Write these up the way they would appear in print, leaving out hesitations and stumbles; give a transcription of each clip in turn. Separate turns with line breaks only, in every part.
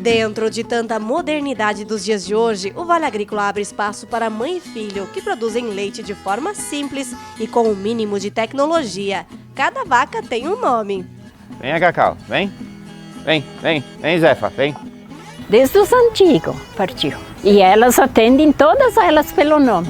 Dentro de tanta modernidade dos dias de hoje, o Vale Agrícola abre espaço para mãe e filho, que produzem leite de forma simples e com o mínimo de tecnologia. Cada vaca tem um nome.
Venha, Cacau, vem. Vem, Zefa, vem.
Desde os antigos partiu. E elas atendem todas elas pelo nome.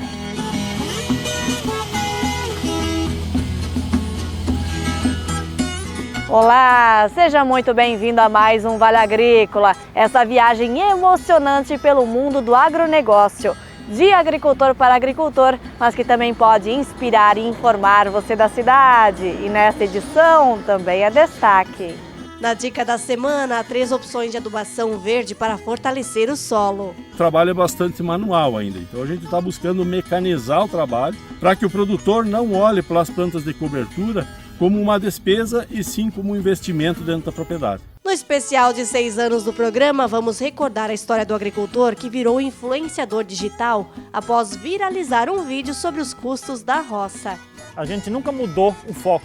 Olá, seja muito bem-vindo a mais um Vale Agrícola, essa viagem emocionante pelo mundo do agronegócio, de agricultor para agricultor, mas que também pode inspirar e informar você da cidade. E nesta edição também é destaque.
Na dica da semana, há 3 opções de adubação verde para fortalecer o solo.
O trabalho é bastante manual ainda, então a gente está buscando mecanizar o trabalho para que o produtor não olhe para as plantas de cobertura como uma despesa e sim como um investimento dentro da propriedade.
No especial de 6 anos do programa, vamos recordar a história do agricultor que virou influenciador digital após viralizar um vídeo sobre os custos da roça.
A gente nunca mudou o foco,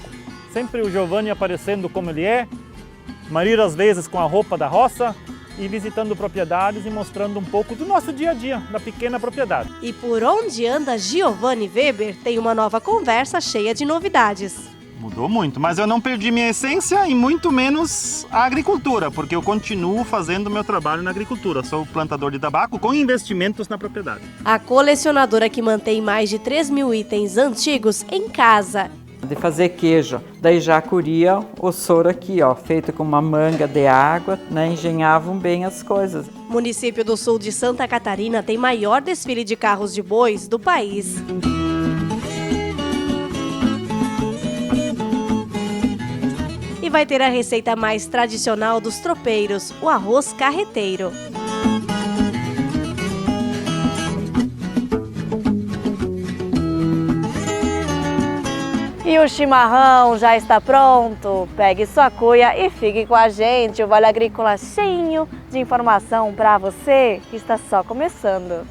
sempre o Giovanni aparecendo como ele é, Maria às vezes com a roupa da roça e visitando propriedades e mostrando um pouco do nosso dia a dia, da pequena propriedade.
E por onde anda Giovanni Weber tem uma nova conversa cheia de novidades.
Mudou muito, mas eu não perdi minha essência e muito menos a agricultura, porque eu continuo fazendo meu trabalho na agricultura. Sou plantador de tabaco com investimentos na propriedade.
A colecionadora que mantém mais de 3.000 itens antigos em casa.
De fazer queijo, daí já colhia o soro aqui, ó, feito com uma manga de água, né, engenhavam bem as coisas.
O município do sul de Santa Catarina tem maior desfile de carros de bois do país. E vai ter a receita mais tradicional dos tropeiros, o arroz carreteiro.
E o chimarrão já está pronto? Pegue sua cuia e fique com a gente. O Vale Agrícola cheio de informação para você que está só começando.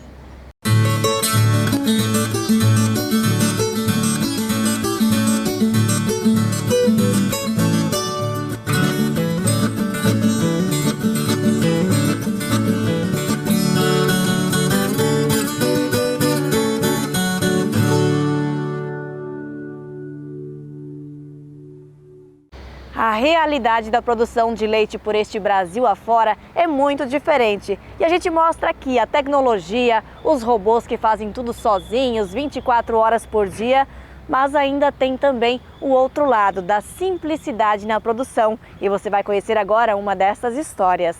A realidade da produção de leite por este Brasil afora é muito diferente. E a gente mostra aqui a tecnologia, os robôs que fazem tudo sozinhos, 24 horas por dia, mas ainda tem também o outro lado, da simplicidade na produção. E você vai conhecer agora uma dessas histórias.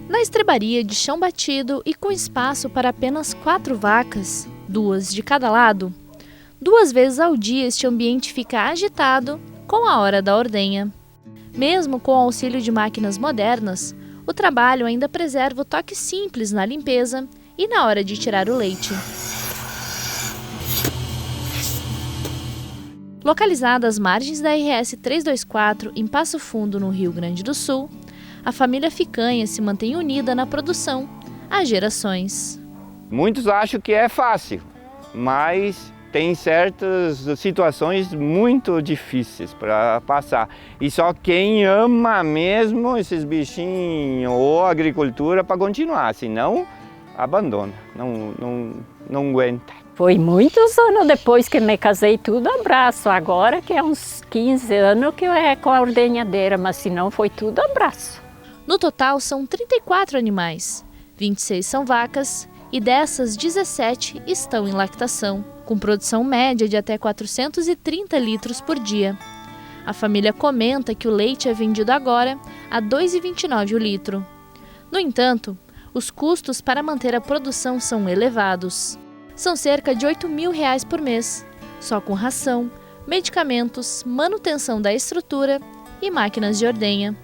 Na estrebaria de chão batido e com espaço para apenas 4 vacas, 2 de cada lado, 2 vezes ao dia este ambiente fica agitado com a hora da ordenha. Mesmo com o auxílio de máquinas modernas, o trabalho ainda preserva o toque simples na limpeza e na hora de tirar o leite. Localizada às margens da RS 324 em Passo Fundo, no Rio Grande do Sul, a família Ficanha se mantém unida na produção há gerações.
Muitos acham que é fácil, mas tem certas situações muito difíceis para passar. E só quem ama mesmo esses bichinhos ou a agricultura para continuar, senão abandona, não aguenta.
Foi muitos anos depois que me casei, tudo abraço. Agora que é uns 15 anos que é com a ordenhadeira, mas se não foi tudo abraço.
No total são 34 animais, 26 são vacas e dessas 17 estão em lactação, com produção média de até 430 litros por dia. A família comenta que o leite é vendido agora a R$ 2,29 o litro. No entanto, os custos para manter a produção são elevados. São cerca de R$ 8.000 por mês, só com ração, medicamentos, manutenção da estrutura e máquinas de ordenha.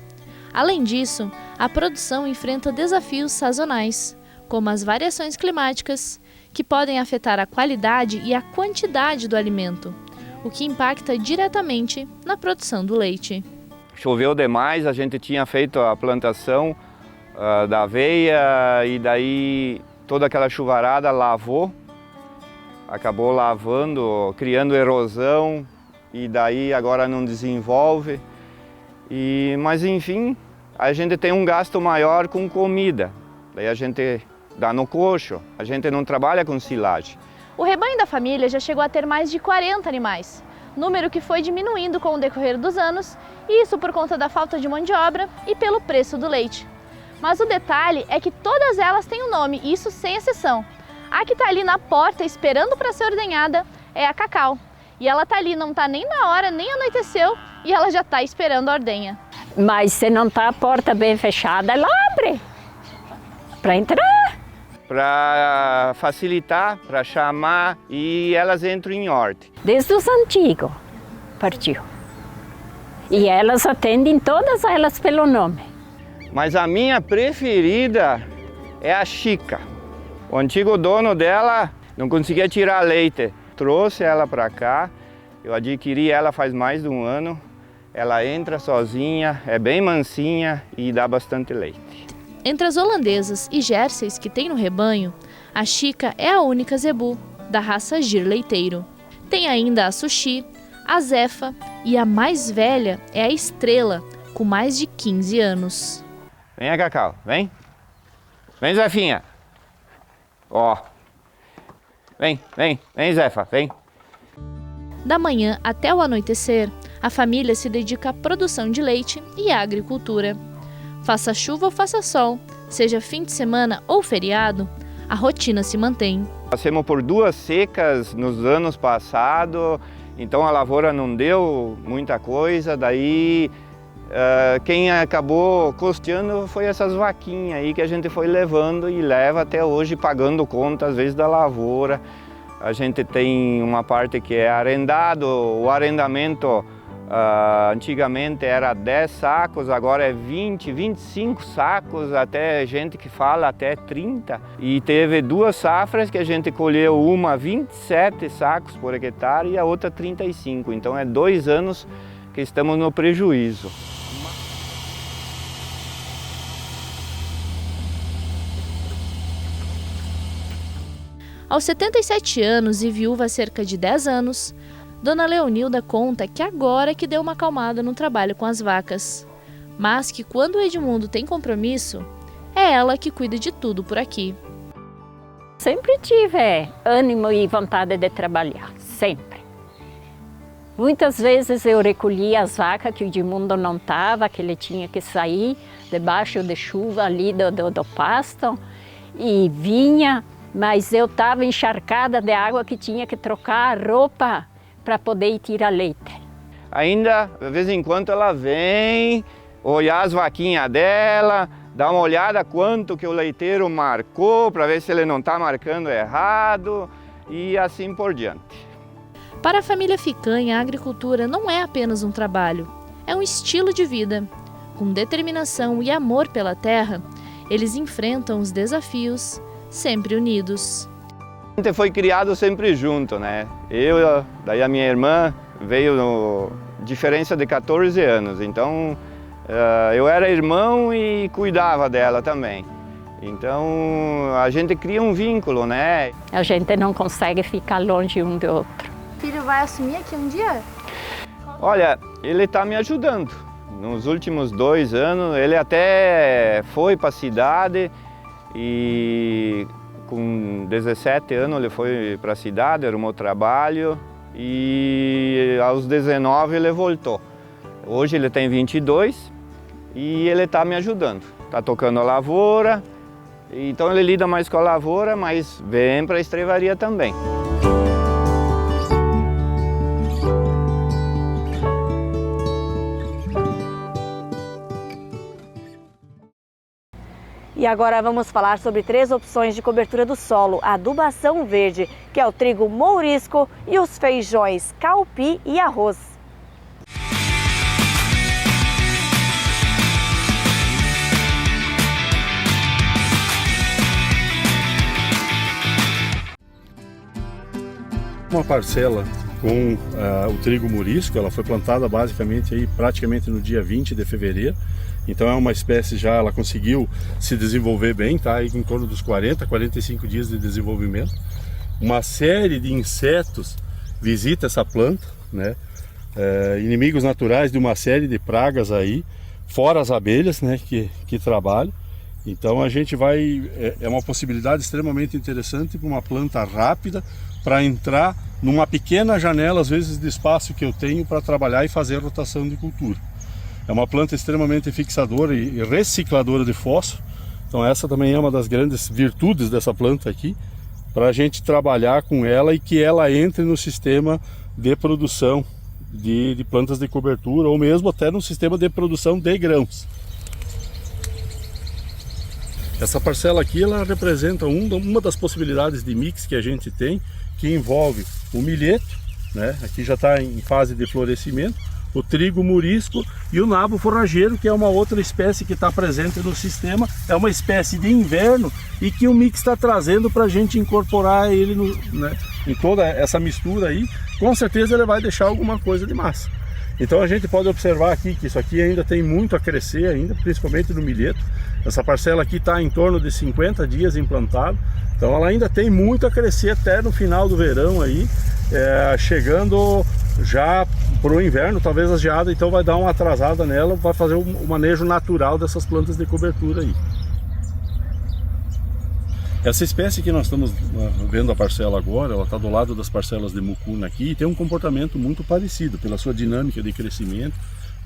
Além disso, a produção enfrenta desafios sazonais, como as variações climáticas, que podem afetar a qualidade e a quantidade do alimento, o que impacta diretamente na produção do leite.
Choveu demais, a gente tinha feito a plantação da aveia e daí toda aquela chuvarada lavou, acabou lavando, criando erosão e daí agora não desenvolve. Mas enfim, a gente tem um gasto maior com comida. Daí a gente dá no coxo, a gente não trabalha com silagem.
O rebanho da família já chegou a ter mais de 40 animais, número que foi diminuindo com o decorrer dos anos, e isso por conta da falta de mão de obra e pelo preço do leite. Mas o detalhe é que todas elas têm um nome, isso sem exceção. A que está ali na porta esperando para ser ordenhada é a Cacau. E ela está ali, não está nem na hora, nem anoiteceu, e ela já está esperando a ordenha.
Mas se não está a porta bem fechada, ela abre para entrar.
Para facilitar, para chamar, e elas entram em ordem.
Desde os antigos partiu. E elas atendem todas elas pelo nome.
Mas a minha preferida é a Chica. O antigo dono dela não conseguia tirar leite. Trouxe ela para cá, eu adquiri ela faz mais de um ano. Ela entra sozinha, é bem mansinha e dá bastante leite.
Entre as holandesas e jerseys que tem no rebanho, a Chica é a única zebu, da raça Gir Leiteiro. Tem ainda a Sushi, a Zefa e a mais velha é a Estrela, com mais de 15 anos.
Vem, Cacau, vem. Vem, Zefinha. Ó. Vem, Zefa, vem.
Da manhã até o anoitecer, a família se dedica à produção de leite e à agricultura. Faça chuva ou faça sol, seja fim de semana ou feriado, a rotina se mantém.
Passamos por 2 secas nos anos passados, então a lavoura não deu muita coisa, daí quem acabou custeando foi essas vaquinhas aí que a gente foi levando e leva até hoje pagando conta às vezes da lavoura. A gente tem uma parte que é arrendado, o arrendamento antigamente era 10 sacos, agora é 20, 25 sacos, até gente que fala até 30. E teve 2 safras que a gente colheu, uma 27 sacos por hectare e a outra 35. Então é 2 anos que estamos no prejuízo.
Aos 77 anos e viúva há cerca de 10 anos, Dona Leonilda conta que agora que deu uma acalmada no trabalho com as vacas, mas que quando o Edmundo tem compromisso, é ela que cuida de tudo por aqui.
Sempre tive ânimo e vontade de trabalhar, sempre. Muitas vezes eu recolhia as vacas que o Edmundo não estava, que ele tinha que sair debaixo de chuva ali do pasto e vinha, mas eu estava encharcada de água que tinha que trocar a roupa para poder ir tirar leite.
Ainda, de vez em quando, ela vem olhar as vaquinhas dela, dar uma olhada quanto que o leiteiro marcou, para ver se ele não está marcando errado e assim por diante.
Para a família Ficanha, a agricultura não é apenas um trabalho, é um estilo de vida. Com determinação e amor pela terra, eles enfrentam os desafios sempre unidos.
A gente foi criado sempre junto, né? Daí a minha irmã veio diferença de 14 anos, então eu era irmão e cuidava dela também. Então a gente cria um vínculo, né?
A gente não consegue ficar longe um do outro.
O filho vai assumir aqui um dia?
Olha, ele está me ajudando. Nos últimos 2 anos ele até foi para a cidade e com 17 anos ele foi para a cidade, arrumou trabalho e aos 19 ele voltou. Hoje ele tem 22 e ele está me ajudando. Está tocando a lavoura, então ele lida mais com a lavoura, mas vem para a estrevaria também.
E agora vamos falar sobre 3 opções de cobertura do solo, a adubação verde, que é o trigo mourisco, e os feijões calpi e arroz.
Uma parcela com o trigo mourisco, ela foi plantada basicamente aí praticamente no dia 20 de fevereiro. Então é uma espécie já, ela conseguiu se desenvolver bem, tá aí em torno dos 40, 45 dias de desenvolvimento. Uma série de insetos visita essa planta, né? inimigos naturais de uma série de pragas aí, fora as abelhas, né, que trabalham. Então a gente vai, é uma possibilidade extremamente interessante para uma planta rápida, para entrar numa pequena janela, às vezes, de espaço que eu tenho para trabalhar e fazer rotação de cultura. É uma planta extremamente fixadora e recicladora de fósforo. Então essa também é uma das grandes virtudes dessa planta aqui, para a gente trabalhar com ela e que ela entre no sistema de produção de plantas de cobertura, ou mesmo até no sistema de produção de grãos. Essa parcela aqui, ela representa uma das possibilidades de mix que a gente tem, que envolve o milheto, né? Aqui já está em fase de florescimento, o trigo murisco e o nabo forrageiro, que é uma outra espécie que está presente no sistema. É uma espécie de inverno e que o mix está trazendo para a gente incorporar ele em toda essa mistura aí. Com certeza ele vai deixar alguma coisa de massa. Então a gente pode observar aqui que isso aqui ainda tem muito a crescer ainda, principalmente no milheto. Essa parcela aqui está em torno de 50 dias implantado, então ela ainda tem muito a crescer até no final do verão aí, chegando já para o inverno, talvez a geada então vai dar uma atrasada nela, vai fazer o manejo natural dessas plantas de cobertura aí. Essa espécie que nós estamos vendo a parcela agora, ela está do lado das parcelas de mucuna aqui e tem um comportamento muito parecido pela sua dinâmica de crescimento,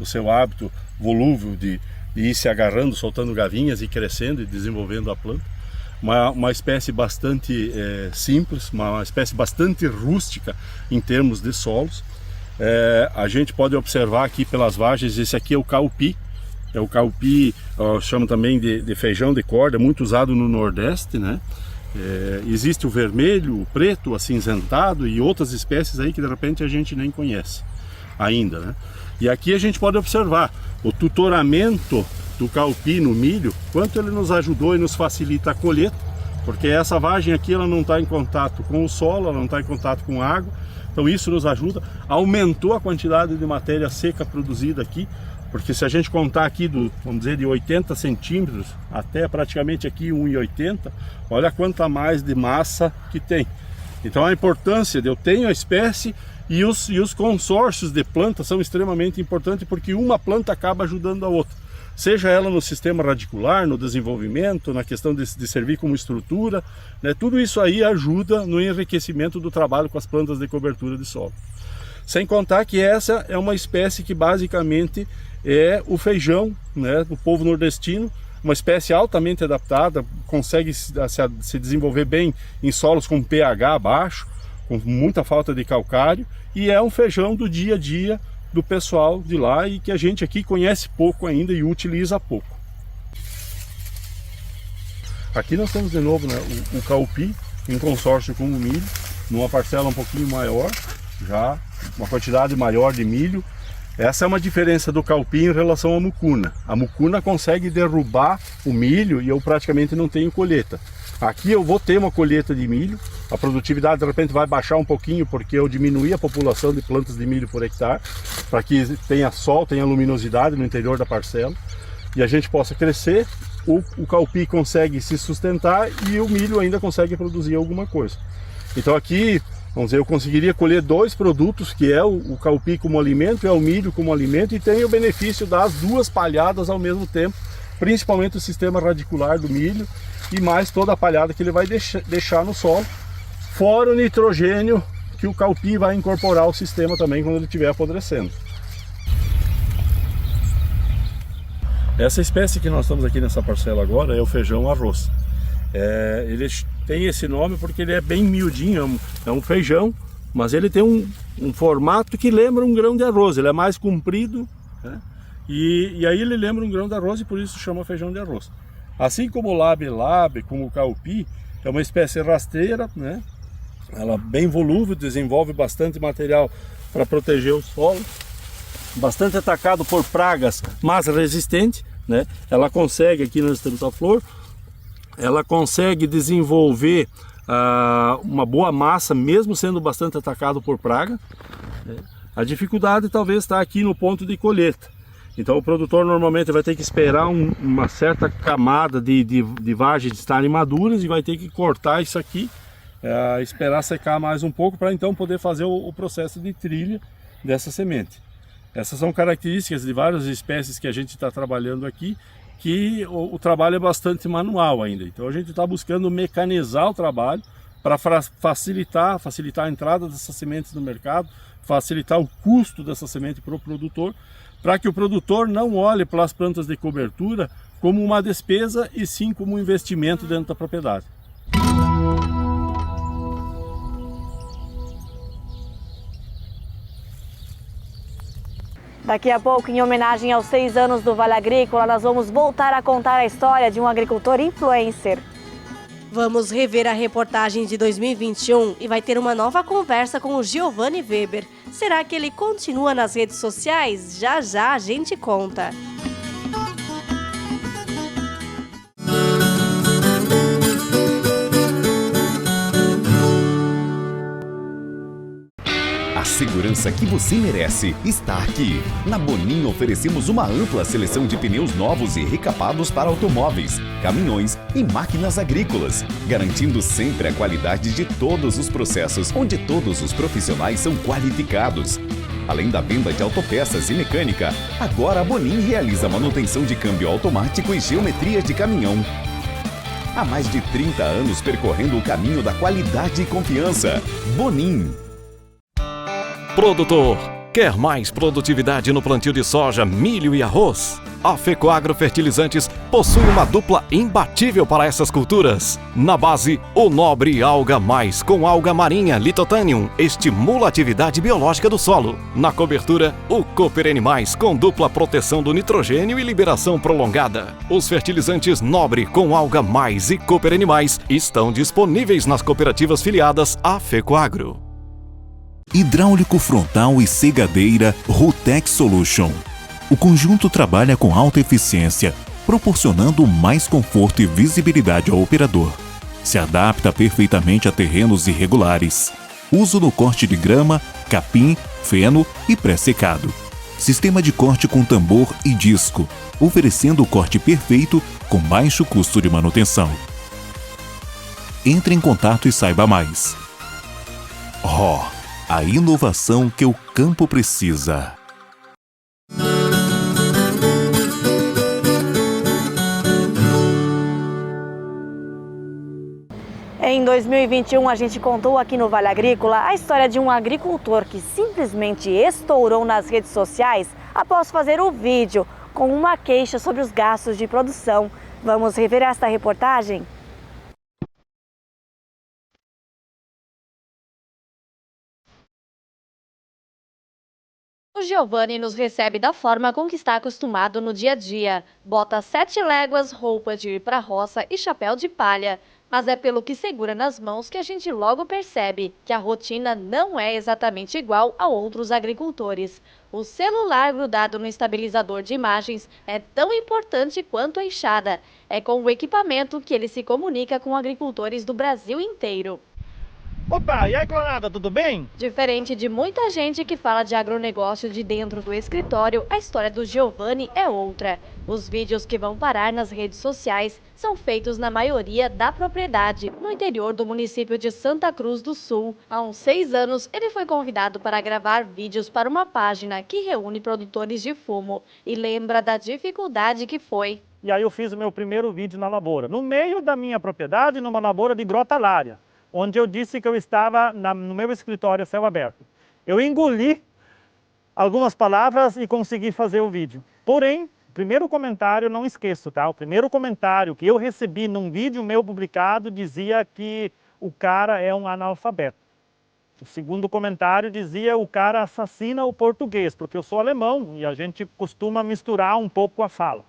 o seu hábito volúvel de ir se agarrando, soltando gavinhas e crescendo e desenvolvendo a planta. Uma espécie bastante simples, uma espécie bastante rústica em termos de solos. A gente pode observar aqui pelas vagens, esse aqui é o caupi. É o caupi, chama também de feijão de corda, muito usado no Nordeste, né? Existe o vermelho, o preto, o acinzentado e outras espécies aí que de repente a gente nem conhece ainda, né? E aqui a gente pode observar o tutoramento do caupi no milho, quanto ele nos ajudou e nos facilita a colheita, porque essa vagem aqui ela não está em contato com o solo, ela não está em contato com a água, então isso nos ajuda, aumentou a quantidade de matéria seca produzida aqui, porque se a gente contar aqui, vamos dizer, de 80 centímetros até praticamente aqui 1,80, olha quanta mais de massa que tem. Então a importância de eu tenho a espécie e os consórcios de plantas são extremamente importantes, porque uma planta acaba ajudando a outra. Seja ela no sistema radicular, no desenvolvimento, na questão de servir como estrutura, né? Tudo isso aí ajuda no enriquecimento do trabalho com as plantas de cobertura de solo. Sem contar que essa é uma espécie que basicamente é o feijão, né, do povo nordestino, uma espécie altamente adaptada, consegue se desenvolver bem em solos com pH baixo, com muita falta de calcário, e é um feijão do dia a dia do pessoal de lá e que a gente aqui conhece pouco ainda e utiliza pouco. Aqui nós temos de novo, né, o caupi em consórcio com o milho, numa parcela um pouquinho maior, já uma quantidade maior de milho. Essa é uma diferença do caupi em relação à mucuna. A mucuna consegue derrubar o milho e eu praticamente não tenho colheita. Aqui eu vou ter uma colheita de milho, a produtividade de repente vai baixar um pouquinho porque eu diminuí a população de plantas de milho por hectare, para que tenha sol, tenha luminosidade no interior da parcela e a gente possa crescer. O caupi consegue se sustentar e o milho ainda consegue produzir alguma coisa. Então aqui, vamos dizer, eu conseguiria colher dois produtos, que é o caupi como alimento e o milho como alimento, e tem o benefício das duas palhadas ao mesmo tempo, principalmente o sistema radicular do milho e mais toda a palhada que ele vai deixar no solo, fora o nitrogênio que o caupi vai incorporar ao sistema também quando ele estiver apodrecendo. Essa espécie que nós estamos aqui nessa parcela agora é o feijão arroz. Ele tem esse nome porque ele é bem miudinho, é um feijão, mas ele tem um formato que lembra um grão de arroz, ele é mais comprido, né? E aí ele lembra um grão de arroz e por isso chama feijão de arroz. Assim como o labe-labe, como o caupi, é uma espécie rasteira, né? Ela é bem volúvel, desenvolve bastante material para proteger o solo, bastante atacado por pragas, mas resistente, né? Ela consegue, aqui nós temos a flor, ela consegue desenvolver uma boa massa, mesmo sendo bastante atacado por praga. A dificuldade talvez está aqui no ponto de colheita. Então o produtor normalmente vai ter que esperar uma certa camada de vagens estarem maduras e vai ter que cortar isso aqui, esperar secar mais um pouco para então poder fazer o processo de trilha dessa semente. Essas são características de várias espécies que a gente está trabalhando aqui, que o trabalho é bastante manual ainda. Então a gente está buscando mecanizar o trabalho para facilitar a entrada dessas sementes no mercado, facilitar o custo dessa semente para o produtor, para que o produtor não olhe para as plantas de cobertura como uma despesa e sim como um investimento dentro da propriedade.
Daqui a pouco, em homenagem aos 6 anos do Vale Agrícola, nós vamos voltar a contar a história de um agricultor influencer.
Vamos rever a reportagem de 2021 e vai ter uma nova conversa com o Giovanni Weber. Será que ele continua nas redes sociais? Já já a gente conta.
A segurança que você merece está aqui. Na Bonin oferecemos uma ampla seleção de pneus novos e recapados para automóveis, caminhões e máquinas agrícolas, garantindo sempre a qualidade de todos os processos, onde todos os profissionais são qualificados. Além da venda de autopeças e mecânica, agora a Bonin realiza manutenção de câmbio automático e geometria de caminhão. Há mais de 30 anos percorrendo o caminho da qualidade e confiança. Bonin.
Produtor, quer mais produtividade no plantio de soja, milho e arroz? A Fecoagro Fertilizantes possui uma dupla imbatível para essas culturas. Na base, o Nobre Alga Mais com alga marinha Lithotanium estimula a atividade biológica do solo. Na cobertura, o Cooper N+, com dupla proteção do nitrogênio e liberação prolongada. Os fertilizantes Nobre com alga mais e Cooper N+, estão disponíveis nas cooperativas filiadas à Fecoagro.
Hidráulico frontal e cegadeira Rutec Solution. O conjunto trabalha com alta eficiência, proporcionando mais conforto e visibilidade ao operador. Se adapta perfeitamente a terrenos irregulares. Uso no corte de grama, capim, feno e pré-secado. Sistema de corte com tambor e disco, oferecendo o corte perfeito com baixo custo de manutenção. Entre em contato e saiba mais. A inovação que o campo precisa.
Em 2021, a gente contou aqui no Vale Agrícola a história de um agricultor que simplesmente estourou nas redes sociais após fazer um vídeo com uma queixa sobre os gastos de produção. Vamos rever esta reportagem?
O Giovanni nos recebe da forma com que está acostumado no dia a dia. Bota 7 léguas, roupa de ir para a roça e chapéu de palha. Mas é pelo que segura nas mãos que a gente logo percebe que a rotina não é exatamente igual a outros agricultores. O celular grudado no estabilizador de imagens é tão importante quanto a enxada. É com o equipamento que ele se comunica com agricultores do Brasil inteiro.
Opa, e aí, Clonada, tudo bem?
Diferente de muita gente que fala de agronegócio de dentro do escritório, a história do Giovanni é outra. Os vídeos que vão parar nas redes sociais são feitos na maioria da propriedade, no interior do município de Santa Cruz do Sul. Há uns 6 anos, ele foi convidado para gravar vídeos para uma página que reúne produtores de fumo e lembra da dificuldade que foi.
E aí eu fiz o meu primeiro vídeo na lavoura, no meio da minha propriedade, numa lavoura de grotalária, onde eu disse que eu estava no meu escritório a céu aberto. Eu engoli algumas palavras e consegui fazer o vídeo. Porém, o primeiro comentário, não esqueço, tá? O primeiro comentário que eu recebi num vídeo meu publicado dizia que o cara é um analfabeto. O segundo comentário dizia o cara assassina o português, porque eu sou alemão e a gente costuma misturar um pouco a fala.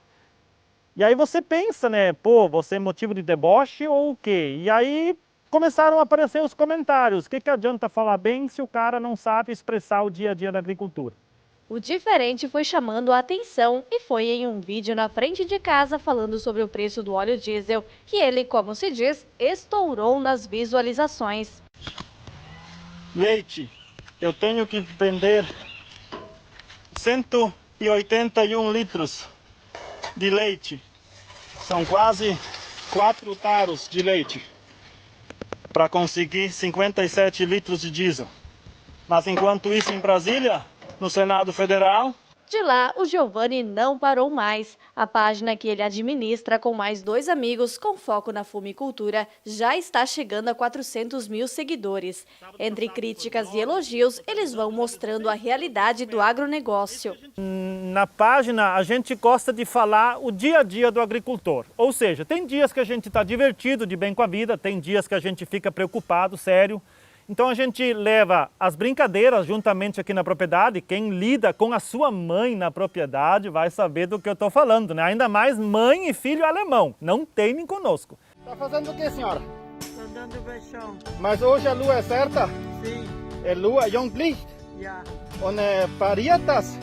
E aí você pensa, né? Pô, você é motivo de deboche ou o quê? E aí começaram a aparecer os comentários. O que adianta falar bem se o cara não sabe expressar o dia a dia da agricultura?
O diferente foi chamando a atenção e foi em um vídeo na frente de casa falando sobre o preço do óleo diesel que ele, como se diz, estourou nas visualizações.
Leite, eu tenho que vender 181 litros de leite. São quase 4 taros de leite para conseguir 57 litros de diesel. Mas enquanto isso em Brasília, no Senado Federal.
De lá, o Giovanni não parou mais. A página que ele administra com mais 2 amigos, com foco na fumicultura, já está chegando a 400 mil seguidores. Entre críticas e elogios, eles vão mostrando a realidade do agronegócio.
Na página, a gente gosta de falar o dia a dia do agricultor. Ou seja, tem dias que a gente está divertido, de bem com a vida, tem dias que a gente fica preocupado, sério. Então a gente leva as brincadeiras juntamente aqui na propriedade. Quem lida com a sua mãe na propriedade vai saber do que eu estou falando, né? Ainda mais mãe e filho alemão, não temem conosco.
Está fazendo o que, senhora?
Estou dando beijão.
Mas hoje a lua é certa?
Sim.
É lua Junglicht?
Ja.
Und parietas?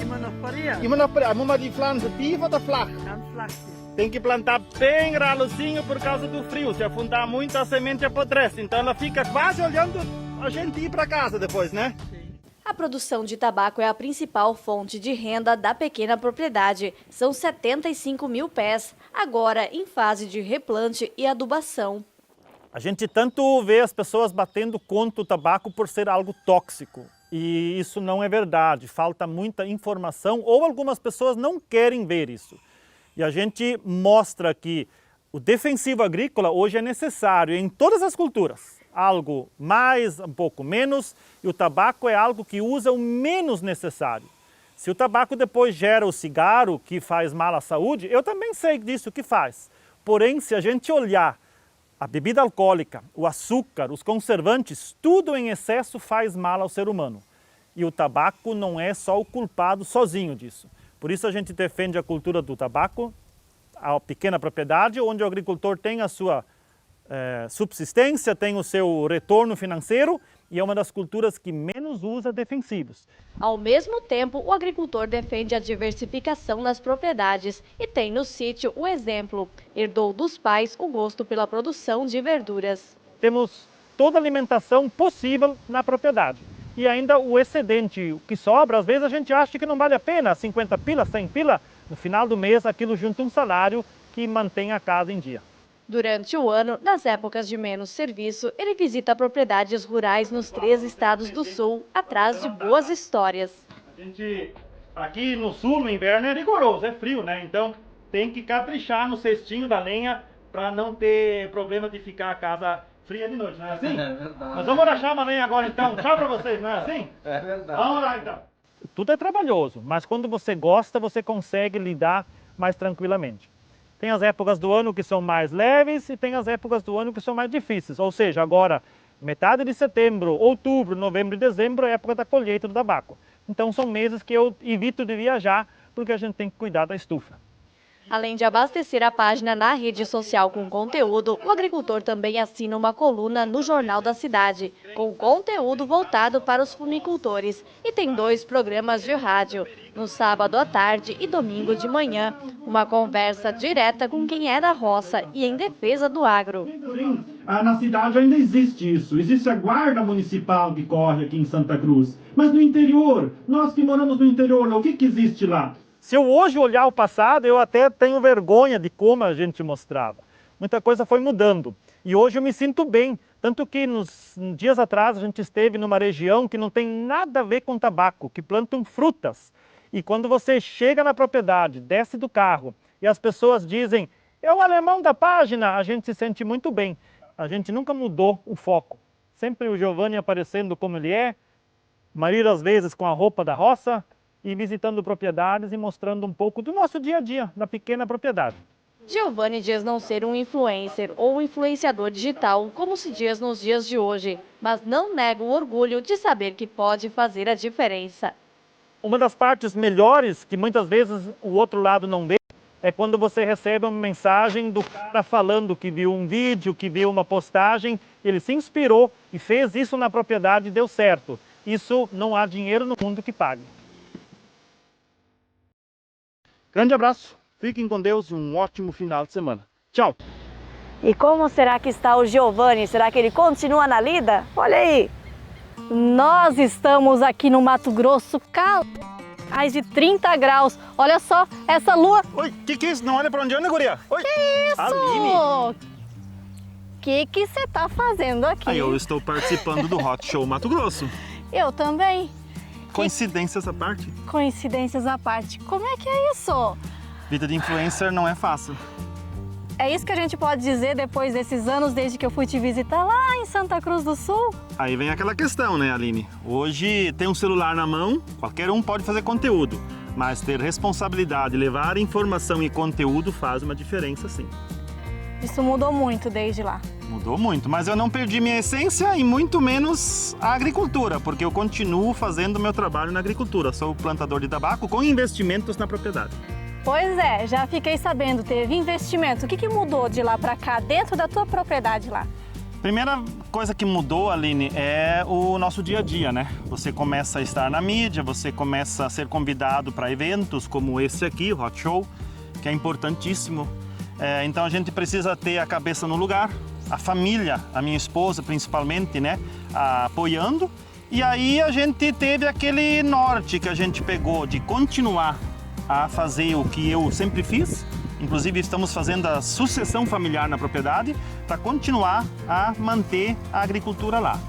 Immer noch pariert.
Immer noch pariert. Muss man die Pflanze tief oder flach?
Ganz flach.
Tem que plantar bem ralozinho por causa do frio. Se afundar muito, a semente apodrece. Então ela fica quase olhando a gente ir para casa depois, né?
A produção de tabaco é a principal fonte de renda da pequena propriedade. São 75 mil pés, agora em fase de replante e adubação.
A gente tanto vê as pessoas batendo contra o tabaco por ser algo tóxico. E isso não é verdade. Falta muita informação ou algumas pessoas não querem ver isso. E a gente mostra que o defensivo agrícola hoje é necessário em todas as culturas. Algo mais, um pouco menos, e o tabaco é algo que usa o menos necessário. Se o tabaco depois gera o cigarro, que faz mal à saúde, eu também sei disso que faz. Porém, se a gente olhar a bebida alcoólica, o açúcar, os conservantes, tudo em excesso faz mal ao ser humano. E o tabaco não é só o culpado sozinho disso. Por isso a gente defende a cultura do tabaco, a pequena propriedade, onde o agricultor tem a sua subsistência, tem o seu retorno financeiro e é uma das culturas que menos usa defensivos.
Ao mesmo tempo, o agricultor defende a diversificação nas propriedades e tem no sítio o exemplo. Herdou dos pais o gosto pela produção de verduras.
Temos toda a alimentação possível na propriedade. E ainda o excedente, o que sobra, às vezes a gente acha que não vale a pena, 50 pila, 100 pila, no final do mês aquilo junta um salário que mantém a casa em dia.
Durante o ano, nas épocas de menos serviço, ele visita propriedades rurais nos 3 estados do sul, atrás de boas histórias.
A gente, aqui no sul, no inverno é rigoroso, é frio, né? Então tem que caprichar no cestinho da lenha para não ter problema de ficar a casa fria de noite, não é assim?
É verdade.
Nós vamos achar uma lenha agora então, tchau para vocês, não é assim?
É verdade.
Vamos lá então. Tudo é trabalhoso, mas quando você gosta, você consegue lidar mais tranquilamente. Tem as épocas do ano que são mais leves e tem as épocas do ano que são mais difíceis. Ou seja, agora, metade de setembro, outubro, novembro e dezembro é a época da colheita do tabaco. Então são meses que eu evito de viajar porque a gente tem que cuidar da estufa.
Além de abastecer a página na rede social com conteúdo, o agricultor também assina uma coluna no Jornal da Cidade, com conteúdo voltado para os fumicultores. E tem 2 programas de rádio, no sábado à tarde e domingo de manhã. Uma conversa direta com quem é da roça e em defesa do agro.
Na cidade ainda existe isso, existe a guarda municipal que corre aqui em Santa Cruz. Mas no interior, nós que moramos no interior, o que existe lá? Se eu hoje olhar o passado, eu até tenho vergonha de como a gente mostrava. Muita coisa foi mudando. E hoje eu me sinto bem. Tanto que nos dias atrás a gente esteve numa região que não tem nada a ver com tabaco, que plantam frutas. E quando você chega na propriedade, desce do carro e as pessoas dizem, é o alemão da página, a gente se sente muito bem. A gente nunca mudou o foco. Sempre o Giovanni aparecendo como ele é, Maria às vezes com a roupa da roça, e visitando propriedades e mostrando um pouco do nosso dia a dia, da pequena propriedade.
Giovanni diz não ser um influencer ou influenciador digital, como se diz nos dias de hoje, mas não nega o orgulho de saber que pode fazer a diferença.
Uma das partes melhores, que muitas vezes o outro lado não vê, é quando você recebe uma mensagem do cara falando que viu um vídeo, que viu uma postagem, ele se inspirou e fez isso na propriedade e deu certo. Isso não há dinheiro no mundo que pague. Grande abraço, fiquem com Deus e um ótimo final de semana. Tchau!
E como será que está o Giovanni? Será que ele continua na lida? Olha aí! Nós estamos aqui no Mato Grosso, mais de 30 graus. Olha só essa lua.
Oi, que é isso? Não olha pra onde anda, guria? Oi.
Que isso?
Aline.
O que você tá fazendo aqui?
Eu estou participando do Hot Show Mato Grosso.
Eu também.
Coincidências à parte?
Coincidências à parte. Como é que é isso?
Vida de influencer não é fácil.
É isso que a gente pode dizer depois desses anos, desde que eu fui te visitar lá em Santa Cruz do Sul?
Aí vem aquela questão, né, Aline? Hoje tem um celular na mão, qualquer um pode fazer conteúdo, mas ter responsabilidade, levar informação e conteúdo faz uma diferença, sim.
Isso mudou muito desde lá.
Mudou muito, mas eu não perdi minha essência e muito menos a agricultura, porque eu continuo fazendo meu trabalho na agricultura. Sou plantador de tabaco com investimentos na propriedade.
Pois é, já fiquei sabendo, teve investimento. O que mudou de lá para cá, dentro da tua propriedade lá?
Primeira coisa que mudou, Aline, é o nosso dia a dia, né? Você começa a estar na mídia, você começa a ser convidado para eventos como esse aqui, o Hot Show, que é importantíssimo. Então a gente precisa ter a cabeça no lugar, a família, a minha esposa principalmente, né, apoiando. E aí a gente teve aquele norte que a gente pegou de continuar a fazer o que eu sempre fiz. Inclusive estamos fazendo a sucessão familiar na propriedade para continuar a manter a agricultura lá.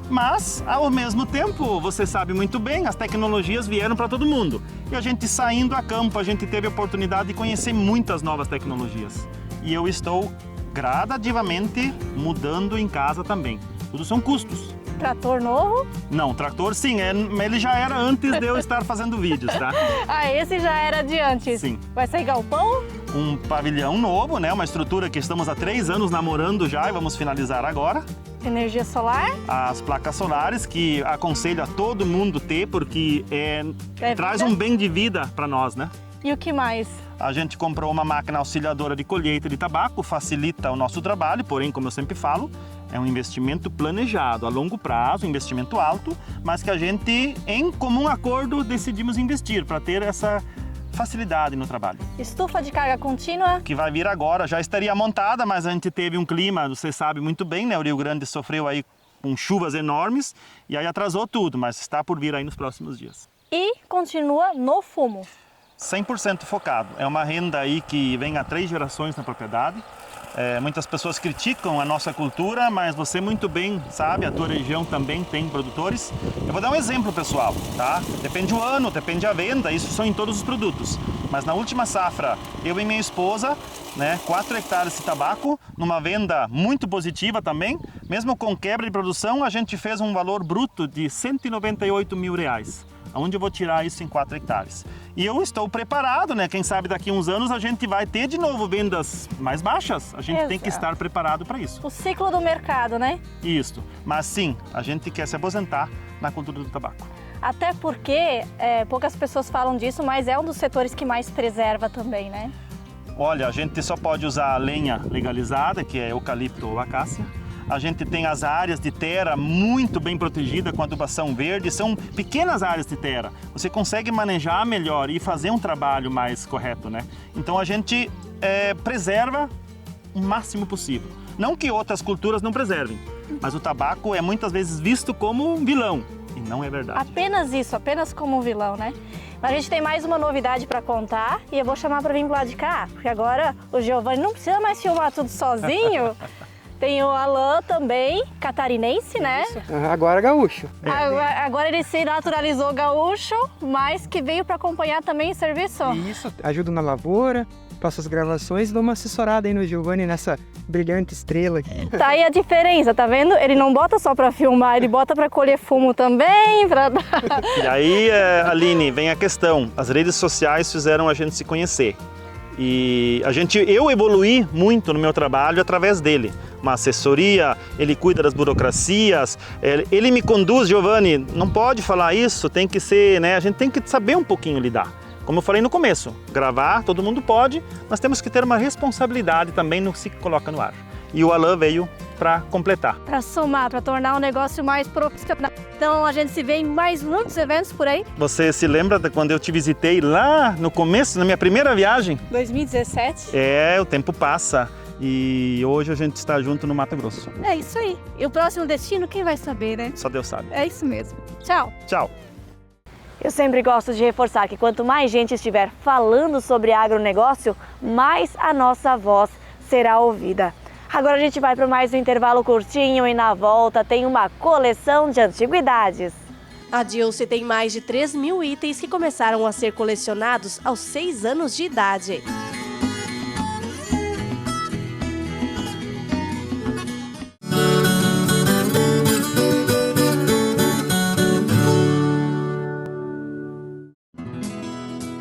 Mas, ao mesmo tempo, você sabe muito bem, as tecnologias vieram para todo mundo. E a gente saindo a campo, a gente teve a oportunidade de conhecer muitas novas tecnologias. E eu estou gradativamente mudando em casa também. Tudo são custos.
Trator novo?
Não, trator sim, ele já era antes de eu estar fazendo vídeos, tá?
Ah, esse já era de antes?
Sim.
Vai sair galpão?
Um pavilhão novo, né? Uma estrutura que estamos há 3 anos namorando já e vamos finalizar agora.
Energia solar?
As placas solares que aconselho a todo mundo ter, porque traz um bem de vida para nós, né?
E o que mais?
A gente comprou uma máquina auxiliadora de colheita de tabaco, facilita o nosso trabalho, porém, como eu sempre falo, é um investimento planejado, a longo prazo, um investimento alto, mas que a gente, em comum acordo, decidimos investir para ter essa facilidade no trabalho.
Estufa de carga contínua?
Que vai vir agora, já estaria montada, mas a gente teve um clima, você sabe muito bem, né? O Rio Grande sofreu aí com chuvas enormes e aí atrasou tudo, mas está por vir aí nos próximos dias.
E continua no fumo?
100% focado. É uma renda aí que vem há 3 gerações na propriedade. Muitas pessoas criticam a nossa cultura, mas você muito bem sabe, a tua região também tem produtores. Eu vou dar um exemplo, pessoal, tá? Depende do ano, depende da venda, isso são em todos os produtos. Mas na última safra, eu e minha esposa, né, 4 hectares de tabaco, numa venda muito positiva também. Mesmo com quebra de produção, a gente fez um valor bruto de R$198 mil. Onde eu vou tirar isso em 4 hectares? E eu estou preparado, né? Quem sabe daqui a uns anos a gente vai ter de novo vendas mais baixas. A gente tem que estar preparado para isso.
O ciclo do mercado, né?
Isso. Mas sim, a gente quer se aposentar na cultura do tabaco.
Até porque poucas pessoas falam disso, mas é um dos setores que mais preserva também, né?
Olha, a gente só pode usar a lenha legalizada, que é eucalipto ou acácia. A gente tem as áreas de terra muito bem protegidas com adubação verde. São pequenas áreas de terra. Você consegue manejar melhor e fazer um trabalho mais correto, né? Então a gente preserva o máximo possível. Não que outras culturas não preservem, mas o tabaco é muitas vezes visto como um vilão. E não é verdade.
Apenas isso, apenas como um vilão, né? Mas a gente tem mais uma novidade para contar e eu vou chamar para vir pro lado de cá, porque agora o Giovanni não precisa mais filmar tudo sozinho. Tem o Alan também, catarinense, né?
Agora gaúcho.
Agora ele se naturalizou gaúcho, mas que veio para acompanhar também o serviço.
Isso, ajudo na lavoura, faço as gravações e dou uma assessorada aí no Giovanni nessa brilhante estrela aqui.
Tá aí a diferença, tá vendo? Ele não bota só para filmar, ele bota para colher fumo também.
E aí, Aline, vem a questão. As redes sociais fizeram a gente se conhecer. E eu evoluí muito no meu trabalho através dele. Uma assessoria, ele cuida das burocracias, ele me conduz, Giovanni, não pode falar isso, tem que ser, né? A gente tem que saber um pouquinho lidar. Como eu falei no começo, gravar todo mundo pode, mas temos que ter uma responsabilidade também no que se coloca no ar. E o Alan veio para completar.
Para somar, para tornar o negócio mais profissional. Então a gente se vê em mais muitos eventos por aí.
Você se lembra de quando eu te visitei lá no começo, na minha primeira viagem?
2017.
O tempo passa e hoje a gente está junto no Mato Grosso.
É isso aí. E o próximo destino, quem vai saber, né?
Só Deus sabe.
É isso mesmo. Tchau.
Tchau.
Eu sempre gosto de reforçar que quanto mais gente estiver falando sobre agronegócio, mais a nossa voz será ouvida. Agora a gente vai para mais um intervalo curtinho e na volta tem uma coleção de antiguidades.
A Dilce tem mais de 3.000 itens que começaram a ser colecionados aos 6 anos de idade.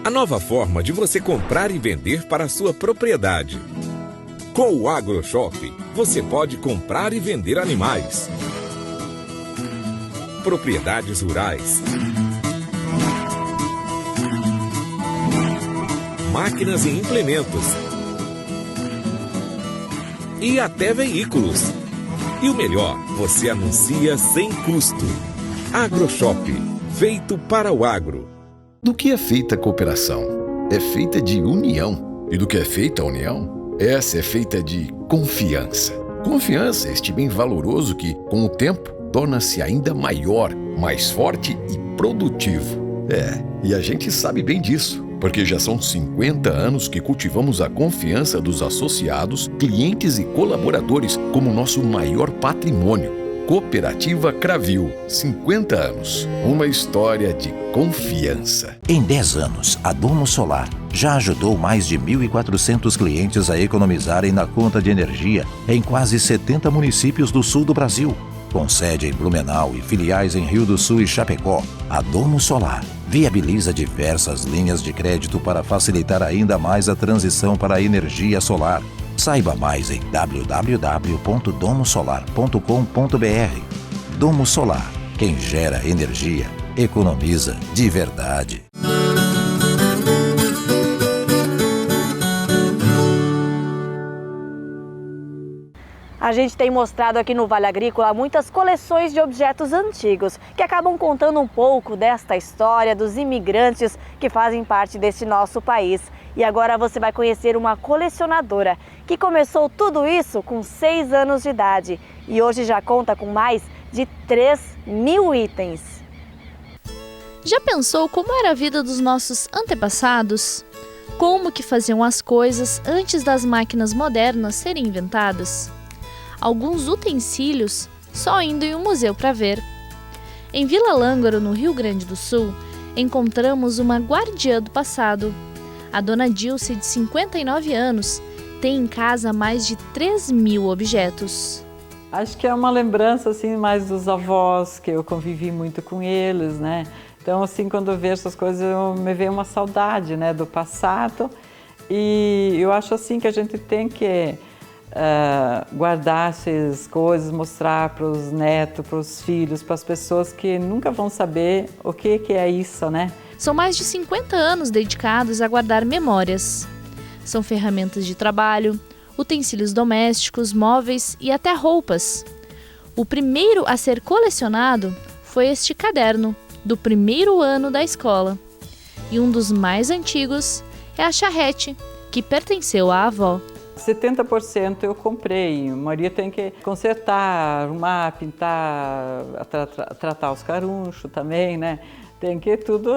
A nova forma de você comprar e vender para a sua propriedade. Com o AgroShop, você pode comprar e vender animais, propriedades rurais, máquinas e implementos, e até veículos. E o melhor, você anuncia sem custo. AgroShop, feito para o agro.
Do que é feita a cooperação? É feita de união. E do que é feita a união? Essa é feita de confiança. Confiança é este bem valoroso que, com o tempo, torna-se ainda maior, mais forte e produtivo. E a gente sabe bem disso, porque já são 50 anos que cultivamos a confiança dos associados, clientes e colaboradores como nosso maior patrimônio. Cooperativa Cravil, 50 anos. Uma história de confiança.
Em 10 anos, a Domo Solar já ajudou mais de 1.400 clientes a economizarem na conta de energia em quase 70 municípios do sul do Brasil. Com sede em Blumenau e filiais em Rio do Sul e Chapecó, a Domo Solar viabiliza diversas linhas de crédito para facilitar ainda mais a transição para a energia solar. Saiba mais em www.domosolar.com.br. Domo Solar. Quem gera energia, economiza de verdade.
A gente tem mostrado aqui no Vale Agrícola muitas coleções de objetos antigos que acabam contando um pouco desta história dos imigrantes que fazem parte desse nosso país. E agora você vai conhecer uma colecionadora que começou tudo isso com 6 anos de idade e hoje já conta com mais de 3.000 itens.
Já pensou como era a vida dos nossos antepassados? Como que faziam as coisas antes das máquinas modernas serem inventadas? Alguns utensílios só indo em um museu para ver. Em Vila Lângaro, no Rio Grande do Sul, encontramos uma guardiã do passado. A dona Dilce, de 59 anos, tem em casa mais de 3.000 objetos.
Acho que é uma lembrança assim, mais dos avós, que eu convivi muito com eles, né? Então, assim, quando eu vejo essas coisas, me vem uma saudade, né, do passado. E eu acho assim que a gente tem que guardar essas coisas, mostrar para os netos, para os filhos, para as pessoas que nunca vão saber o que é isso, né?
São mais de 50 anos dedicados a guardar memórias. São ferramentas de trabalho, utensílios domésticos, móveis e até roupas. O primeiro a ser colecionado foi este caderno, do primeiro ano da escola. E um dos mais antigos é a charrete, que pertenceu à avó.
70% eu comprei. A maioria tem que consertar, arrumar, pintar, tratar os carunchos também, né? Tem que tudo,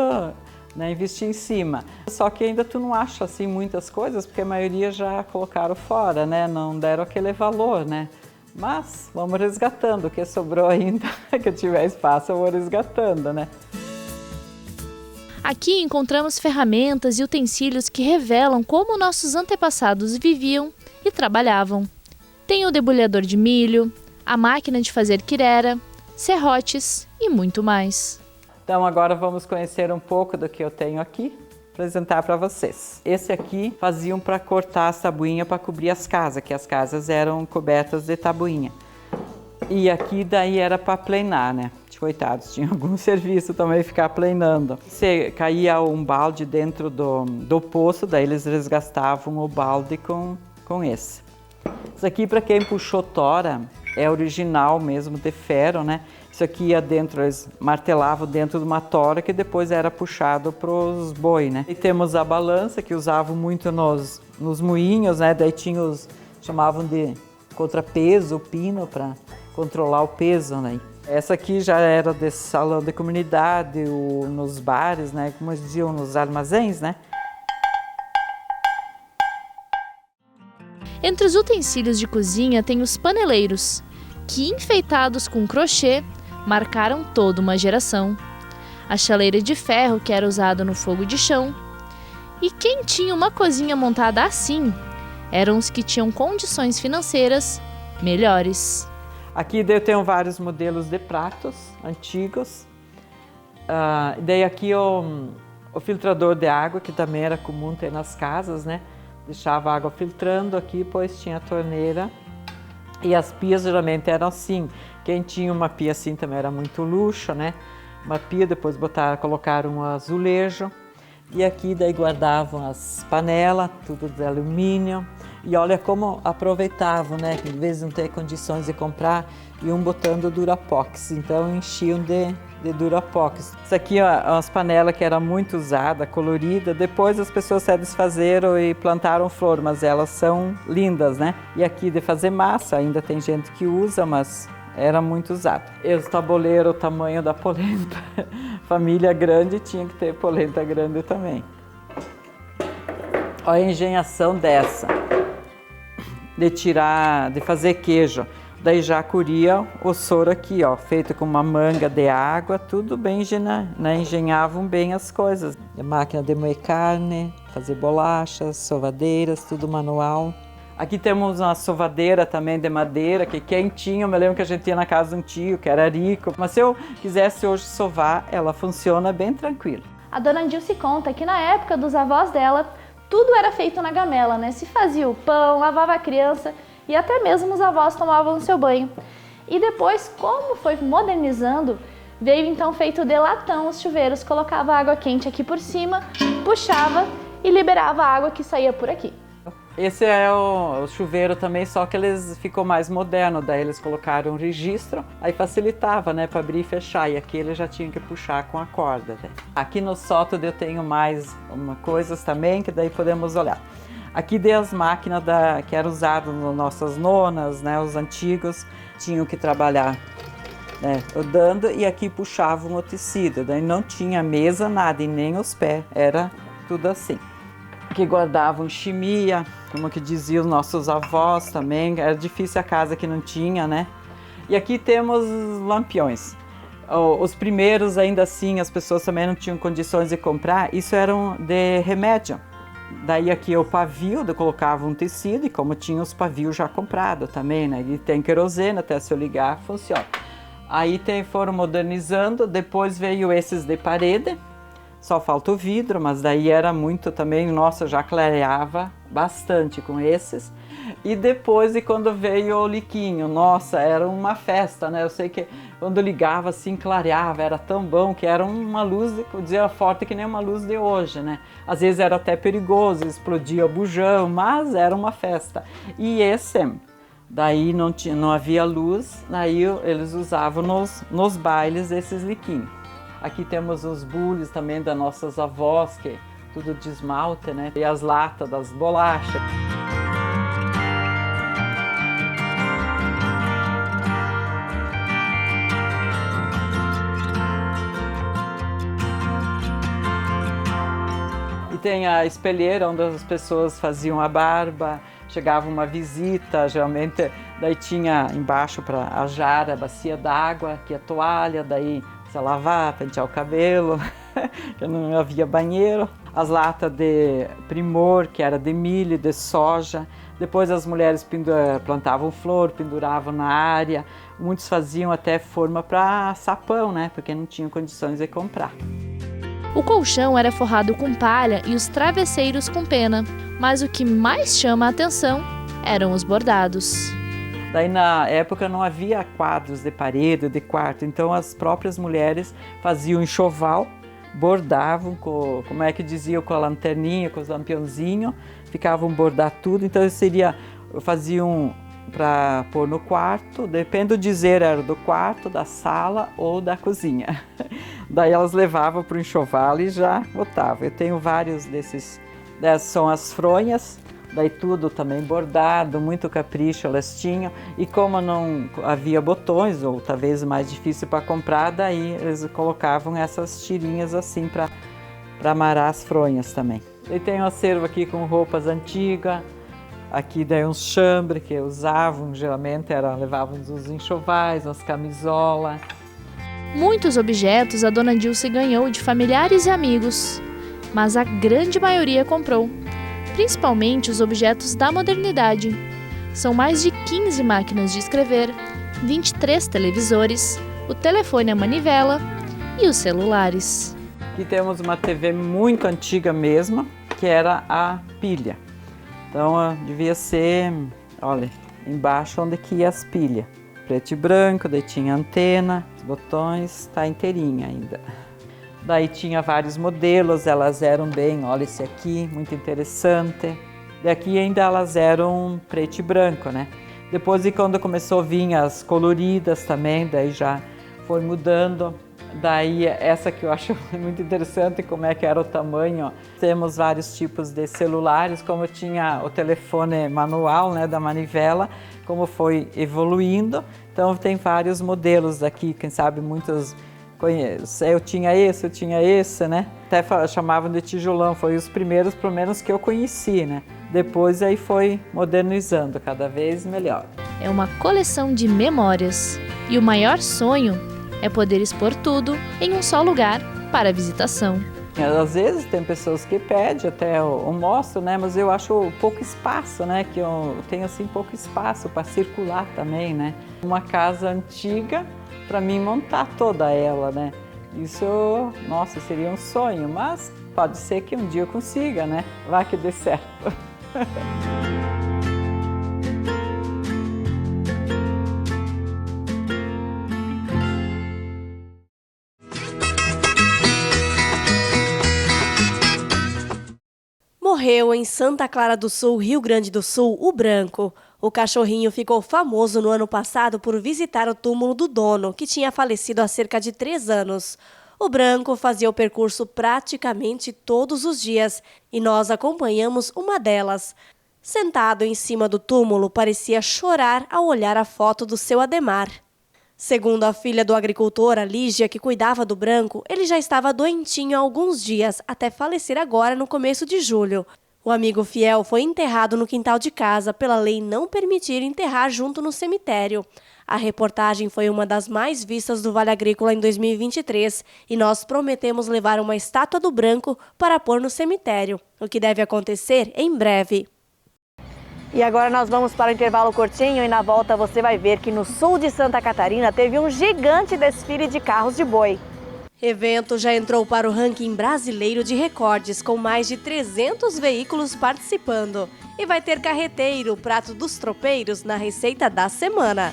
né, investir em cima. Só que ainda tu não acha assim muitas coisas, porque a maioria já colocaram fora, né? Não deram aquele valor, né? Mas vamos resgatando o que sobrou ainda, que tiver espaço eu vou resgatando, né?
Aqui encontramos ferramentas e utensílios que revelam como nossos antepassados viviam e trabalhavam. Tem o debulhador de milho, a máquina de fazer quirera, serrotes e muito mais.
Então agora vamos conhecer um pouco do que eu tenho aqui, apresentar para vocês. Esse aqui faziam para cortar as tabuinhas para cobrir as casas, que as casas eram cobertas de tabuinha. E aqui daí era para planear, né? Coitados, tinha algum serviço também ficar planando. Se caía um balde dentro do poço, daí eles resgatavam o balde com esse. Isso aqui, para quem puxou tora, é original mesmo, de ferro, né? Isso aqui ia dentro, eles martelavam dentro de uma tora que depois era puxado para os boi, né? E temos a balança, que usavam muito nos moinhos, né? Daí tinha chamavam de contrapeso, o pino, para controlar o peso, né? Essa aqui já era desse salão de comunidade, nos bares, né? Como eles diziam, nos armazéns, né?
Entre os utensílios de cozinha tem os paneleiros, que enfeitados com crochê, marcaram toda uma geração. a chaleira de ferro que era usada no fogo de chão. E quem tinha uma cozinha montada assim eram os que tinham condições financeiras melhores.
Aqui eu tenho vários modelos de pratos antigos. Daí aqui o filtrador de água, que também era comum ter nas casas, né? Deixava a água filtrando aqui, pois tinha a torneira. E as pias geralmente eram assim. Quem tinha uma pia assim também era muito luxo, né? Uma pia, depois colocaram um azulejo. E aqui daí guardavam as panelas, tudo de alumínio. E olha como aproveitavam, né? Em vez de não ter condições de comprar, iam botando Durapox. Então enchiam de Durapox. Isso aqui é umas panelas que era muito usada, colorida. Depois as pessoas se desfazeram e plantaram flor, mas elas são lindas, né? E aqui de fazer massa, ainda tem gente que usa, mas era muito usado. E os tabuleiros, o tamanho da polenta. Família grande tinha que ter polenta grande também. Olha a engenhação dessa. De fazer queijo. Daí já curia o soro aqui, ó, feito com uma manga de água, tudo bem, né? Engenhavam bem as coisas. A máquina de moer carne, fazer bolachas, sovadeiras, tudo manual. Aqui temos uma sovadeira também de madeira, que quem tinha, eu me lembro que a gente tinha na casa de um tio, que era rico. Mas se eu quisesse hoje sovar, ela funciona bem tranquilo.
A dona Dilce conta que na época dos avós dela, tudo era feito na gamela, né? Se fazia o pão, lavava a criança e até mesmo os avós tomavam o seu banho. E depois, como foi modernizando, veio então feito de latão os chuveiros, colocava água quente aqui por cima, puxava e liberava a água que saía por aqui.
Esse é o chuveiro também, só que eles ficou mais moderno, daí eles colocaram um registro, aí facilitava, né, para abrir e fechar, e aqui ele já tinha que puxar com a corda. Né? Aqui no sótão eu tenho mais coisas também, que daí podemos olhar. Aqui tem as máquinas que eram usadas nas nossas nonas, né, os antigos tinham que trabalhar, né, rodando, e aqui puxavam o tecido, daí não tinha mesa, nada, e nem os pés, era tudo assim. Que guardavam chimia, como que diziam os nossos avós também, era difícil a casa que não tinha, né? E aqui temos lampiões. Os primeiros, ainda assim, as pessoas também não tinham condições de comprar, isso eram de remédio. Daí aqui o pavio, colocava um tecido, e como tinha os pavios já comprados também, né? E tem querosene, até se eu ligar, funciona. Aí foram modernizando, depois veio esses de parede, só falta o vidro, mas daí era muito também, nossa, já clareava bastante com esses. E depois, quando veio o liquinho, nossa, era uma festa, né? Eu sei que quando ligava assim, clareava, era tão bom que era uma luz, eu dizia, forte que nem uma luz de hoje, né? Às vezes era até perigoso, explodia o bujão, mas era uma festa. E esse, daí não havia luz, daí eles usavam nos bailes esses liquinhos. Aqui temos os bules também das nossas avós, que tudo de esmalte, né? E as latas das bolachas. E tem a espelheira, onde as pessoas faziam a barba, chegava uma visita, geralmente daí tinha embaixo para a jarra, a bacia d'água, aqui a toalha, daí precisa lavar, pentear o cabelo, que não havia banheiro. As latas de primor, que era de milho, de soja. Depois as mulheres plantavam flor, penduravam na área. Muitos faziam até forma para sapão, né? Porque não tinham condições de comprar.
O colchão era forrado com palha e os travesseiros com pena. Mas o que mais chama a atenção eram os bordados.
Daí na época não havia quadros de parede, de quarto, então as próprias mulheres faziam enxoval, bordavam, como é que diziam, com a lanterninha, com os lampiãozinhos, ficavam bordar tudo, então faziam para pôr no quarto, depende do dizer, era do quarto, da sala ou da cozinha. Daí elas levavam para o enxoval e já botavam. Eu tenho vários desses, são as fronhas. Daí tudo também bordado, muito capricho elas tinham. E como não havia botões, ou talvez mais difícil para comprar, daí eles colocavam essas tirinhas assim para amarrar as fronhas também. E tem um acervo aqui com roupas antigas. Aqui daí uns chambres que usavam, geralmente levavam os enxovais, as camisolas.
Muitos objetos a dona Dilce ganhou de familiares e amigos, mas a grande maioria comprou, principalmente os objetos da modernidade. São mais de 15 máquinas de escrever, 23 televisores, o telefone à manivela e os celulares.
Aqui temos uma TV muito antiga mesmo, que era a pilha. Então devia ser, olha, embaixo onde que ia as pilhas. Preto e branco, daí tinha antena, os botões, tá inteirinha ainda. Daí tinha vários modelos, elas eram bem, olha esse aqui, muito interessante. Daqui ainda elas eram preto e branco, né? Depois de quando começou a vir as coloridas também, daí já foi mudando. Daí essa que eu acho muito interessante, como é que era o tamanho. Ó. Temos vários tipos de celulares, como tinha o telefone manual, né, da manivela, como foi evoluindo. Então tem vários modelos aqui, quem sabe muitos conhecem. Eu tinha esse, né? Até chamavam de tijolão, foi os primeiros, pelo menos, que eu conheci, né? Depois aí foi modernizando, cada vez melhor.
É uma coleção de memórias e o maior sonho é poder expor tudo em um só lugar para visitação.
Às vezes tem pessoas que pedem, até eu mostro, né? Mas eu acho pouco espaço, né? Que eu tenho assim pouco espaço para circular também, né? Uma casa antiga, para mim montar toda ela, né? Isso, nossa, seria um sonho, mas pode ser que um dia eu consiga, né? Vai que dê certo.
Morreu em Santa Clara do Sul, Rio Grande do Sul, o Branco. O cachorrinho ficou famoso no ano passado por visitar o túmulo do dono, que tinha falecido há cerca de 3 anos. O Branco fazia o percurso praticamente todos os dias e nós acompanhamos uma delas. Sentado em cima do túmulo, parecia chorar ao olhar a foto do seu Ademar. Segundo a filha do agricultor, a Lígia, que cuidava do Branco, ele já estava doentinho há alguns dias, até falecer agora no começo de julho. O amigo fiel foi enterrado no quintal de casa, pela lei não permitir enterrar junto no cemitério. A reportagem foi uma das mais vistas do Vale Agrícola em 2023 e nós prometemos levar uma estátua do Branco para pôr no cemitério, o que deve acontecer em breve.
E agora nós vamos para o intervalo curtinho e na volta você vai ver que no sul de Santa Catarina teve um gigante desfile de carros de boi.
Evento já entrou para o ranking brasileiro de recordes, com mais de 300 veículos participando. E vai ter carreteiro, prato dos tropeiros, na receita da semana.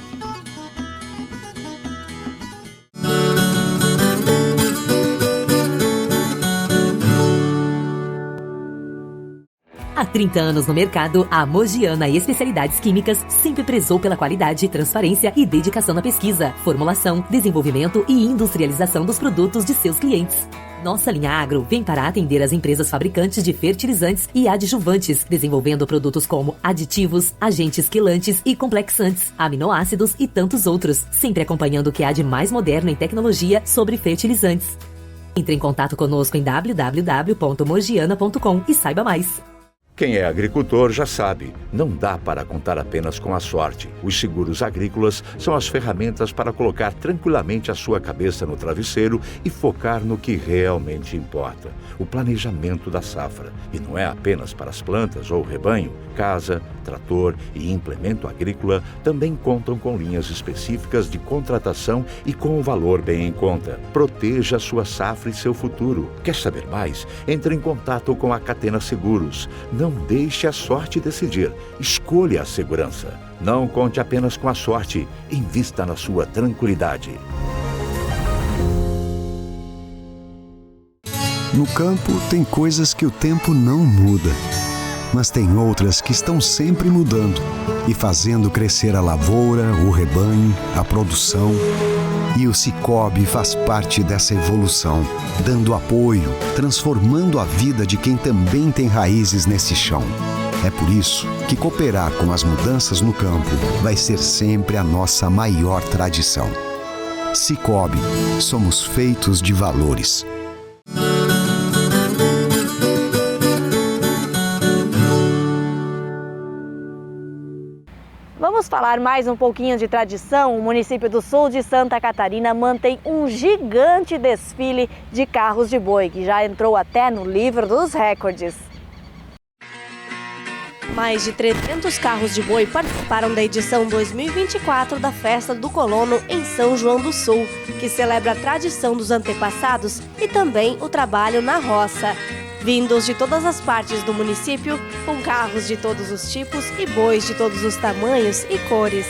Há 30 anos no mercado, a Mogiana Especialidades Químicas sempre prezou pela qualidade, transparência e dedicação na pesquisa, formulação, desenvolvimento e industrialização dos produtos de seus clientes. Nossa linha Agro vem para atender as empresas fabricantes de fertilizantes e adjuvantes, desenvolvendo produtos como aditivos, agentes quelantes e complexantes, aminoácidos e tantos outros, sempre acompanhando o que há de mais moderno em tecnologia sobre fertilizantes. Entre em contato conosco em www.mogiana.com e saiba mais.
Quem é agricultor já sabe, não dá para contar apenas com a sorte. Os seguros agrícolas são as ferramentas para colocar tranquilamente a sua cabeça no travesseiro e focar no que realmente importa, o planejamento da safra. E não é apenas para as plantas ou rebanho. Casa, trator e implemento agrícola também contam com linhas específicas de contratação e com o valor bem em conta. Proteja a sua safra e seu futuro. Quer saber mais? Entre em contato com a Catena Seguros. Não deixe a sorte decidir. Escolha a segurança. Não conte apenas com a sorte. Invista na sua tranquilidade.
No campo, tem coisas que o tempo não muda. Mas tem outras que estão sempre mudando e fazendo crescer a lavoura, o rebanho, a produção. E o Sicoob faz parte dessa evolução, dando apoio, transformando a vida de quem também tem raízes nesse chão. É por isso que cooperar com as mudanças no campo vai ser sempre a nossa maior tradição. Sicoob, somos feitos de valores.
Vamos falar mais um pouquinho de tradição? O município do Sul de Santa Catarina mantém um gigante desfile de carros de boi, que já entrou até no livro dos recordes.
Mais de 300 carros de boi participaram da edição 2024 da Festa do Colono em São João do Sul, que celebra a tradição dos antepassados e também o trabalho na roça. Vindos de todas as partes do município, com carros de todos os tipos e bois de todos os tamanhos e cores.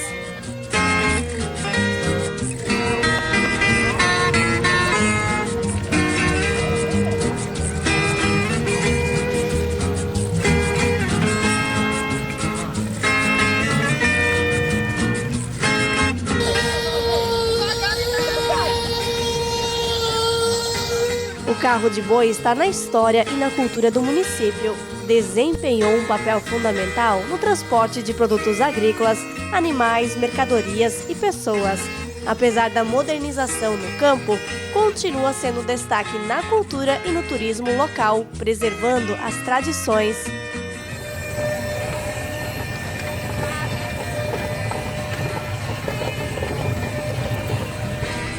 O carro de boi está na história e na cultura do município. Desempenhou um papel fundamental no transporte de produtos agrícolas, animais, mercadorias e pessoas. Apesar da modernização no campo, continua sendo destaque na cultura e no turismo local, preservando as tradições.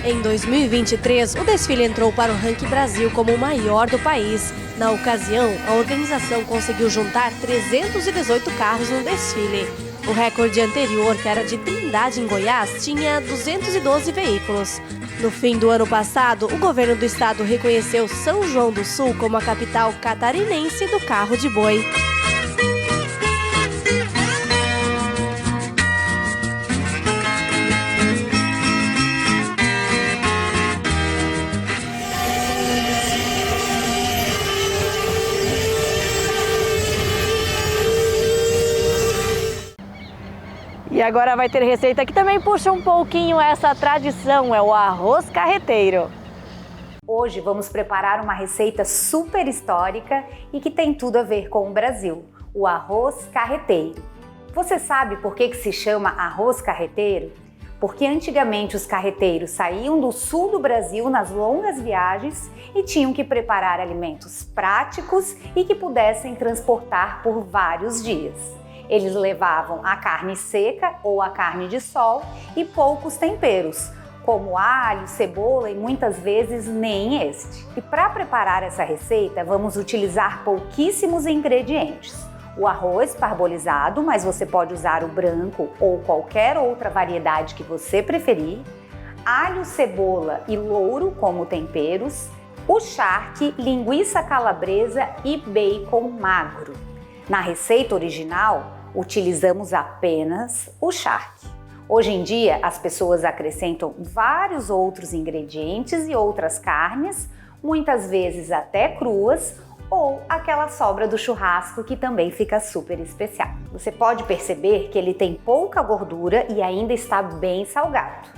Em 2023, o desfile entrou para o ranking Brasil como o maior do país. Na ocasião, a organização conseguiu juntar 318 carros no desfile. O recorde anterior, que era de Trindade, em Goiás, tinha 212 veículos. No fim do ano passado, o governo do estado reconheceu São João do Sul como a capital catarinense do carro de boi.
E agora vai ter receita que também puxa um pouquinho essa tradição, é o arroz carreteiro.
Hoje vamos preparar uma receita super histórica e que tem tudo a ver com o Brasil, o arroz carreteiro. Você sabe por que se chama arroz carreteiro? Porque antigamente os carreteiros saíam do sul do Brasil nas longas viagens e tinham que preparar alimentos práticos e que pudessem transportar por vários dias. Eles levavam a carne seca ou a carne de sol e poucos temperos, como alho, cebola e muitas vezes nem este. E para preparar essa receita, vamos utilizar pouquíssimos ingredientes. O arroz parbolizado, mas você pode usar o branco ou qualquer outra variedade que você preferir, alho, cebola e louro como temperos, o charque, linguiça calabresa e bacon magro. Na receita original, utilizamos apenas o charque. Hoje em dia, as pessoas acrescentam vários outros ingredientes e outras carnes, muitas vezes até cruas, ou aquela sobra do churrasco que também fica super especial. Você pode perceber que ele tem pouca gordura e ainda está bem salgado.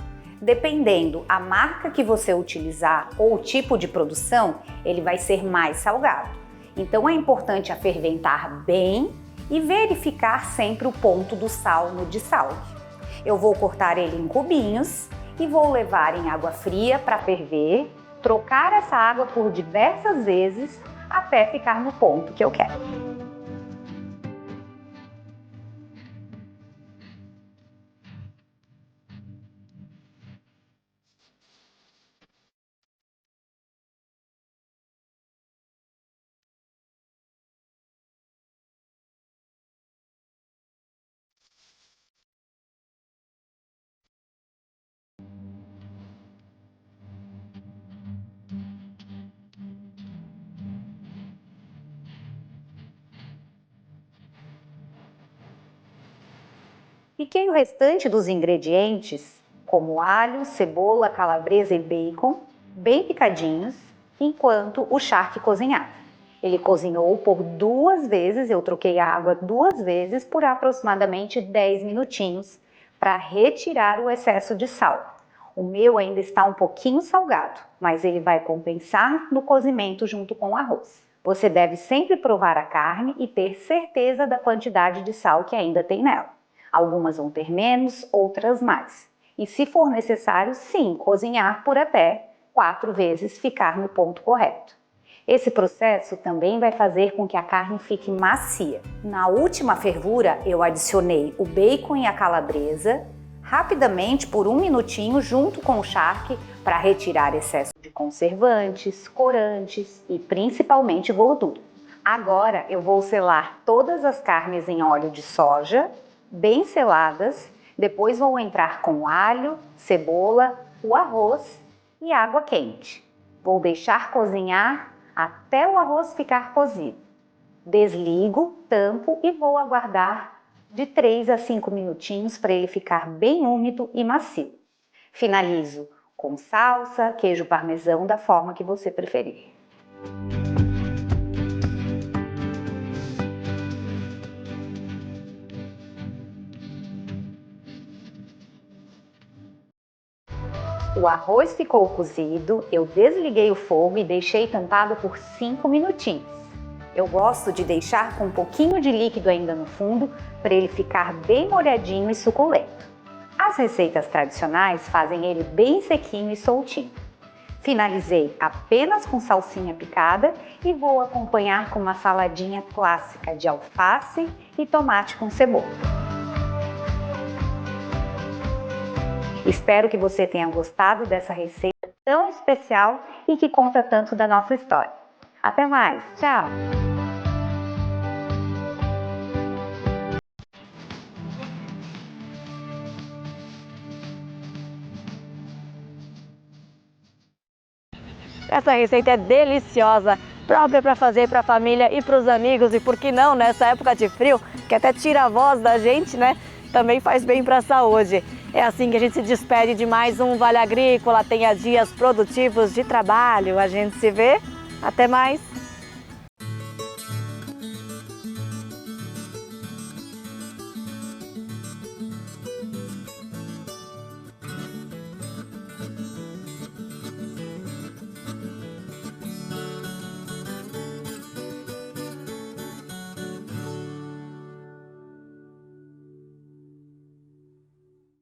Dependendo a marca que você utilizar ou o tipo de produção, ele vai ser mais salgado. Então é importante aferventar bem e verificar sempre o ponto do sal no dessalgue. Eu vou cortar ele em cubinhos e vou levar em água fria para ferver, trocar essa água por diversas vezes até ficar no ponto que eu quero. Piquei o restante dos ingredientes, como alho, cebola, calabresa e bacon, bem picadinhos, enquanto o charque cozinhava. Ele cozinhou por 2 vezes, eu troquei a água 2 vezes por aproximadamente 10 minutinhos para retirar o excesso de sal. O meu ainda está um pouquinho salgado, mas ele vai compensar no cozimento junto com o arroz. Você deve sempre provar a carne e ter certeza da quantidade de sal que ainda tem nela. Algumas vão ter menos, outras mais. E se for necessário, sim, cozinhar por até 4 vezes ficar no ponto correto. Esse processo também vai fazer com que a carne fique macia. Na última fervura, eu adicionei o bacon e a calabresa, rapidamente por 1 minutinho junto com o charque para retirar excesso de conservantes, corantes e principalmente gordura. Agora eu vou selar todas as carnes em óleo de soja, bem seladas, depois vou entrar com alho, cebola, o arroz e água quente. Vou deixar cozinhar até o arroz ficar cozido. Desligo, tampo e vou aguardar de 3 a 5 minutinhos para ele ficar bem úmido e macio. Finalizo com salsa, queijo parmesão, da forma que você preferir. O arroz ficou cozido, eu desliguei o fogo e deixei tampado por 5 minutinhos. Eu gosto de deixar com um pouquinho de líquido ainda no fundo para ele ficar bem molhadinho e suculento. As receitas tradicionais fazem ele bem sequinho e soltinho. Finalizei apenas com salsinha picada e vou acompanhar com uma saladinha clássica de alface e tomate com cebola. Espero que você tenha gostado dessa receita tão especial e que conta tanto da nossa história. Até mais, tchau!
Essa receita é deliciosa, própria para fazer para a família e para os amigos, e por que não, nessa época de frio, que até tira a voz da gente, né? Também faz bem para a saúde. É assim que a gente se despede de mais um Vale Agrícola. Tenha dias produtivos de trabalho. A gente se vê. Até mais.